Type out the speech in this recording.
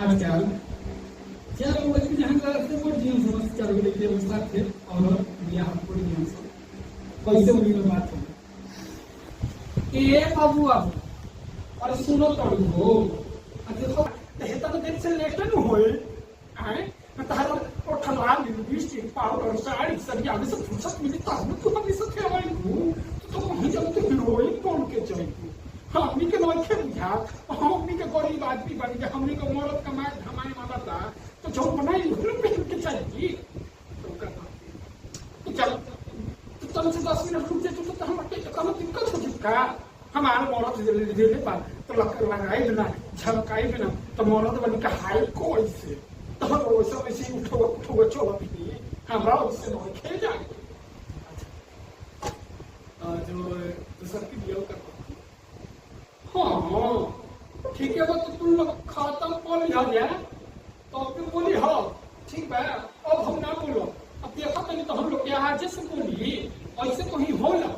आजकल चार लोग के जहां से वो जीवन समझ चार लोग के साथ थे और यहाँ पर जीवन से कैसे उन्हीं में बात हो ए बाबू अब और सुनो तो हो देखो हेता तो देर से लेट न होए आए तारा उठला लिपस्टिक पाउडर साड़ी सब आगे से फुर्सत मिली तब तो हम इसे खेवाई तो कहीं जब तो हीरोइन कौन के चाहिए हमनी के नहीं खेल जा हमनी के गरीब आदमी बन के हमनी को मरद कमाए धमाए वाला था तो जो बनाई उन्हें पहन के चाहिए तो करना तो चल तो तुम से 10 मिनट रुक जाए तो हम अकेले कम दिक्कत हो जिसका हमारे मरद धीरे पर तो लगाए बिना झमकाए बिना तो मरद बन के हाई कोई से तो वैसे वैसे उठो चलो भी हमारा उससे नहीं खेल जाए जो दूसर की बिया करता हाँ ठीक है वो तो तुम लोग खत्म बोल लिया तो फिर बोली हाँ ठीक है अब हम ना बोलो अब देखा तो नहीं तो हम लोग यहाँ जैसे बोली ऐसे कहीं हो लगा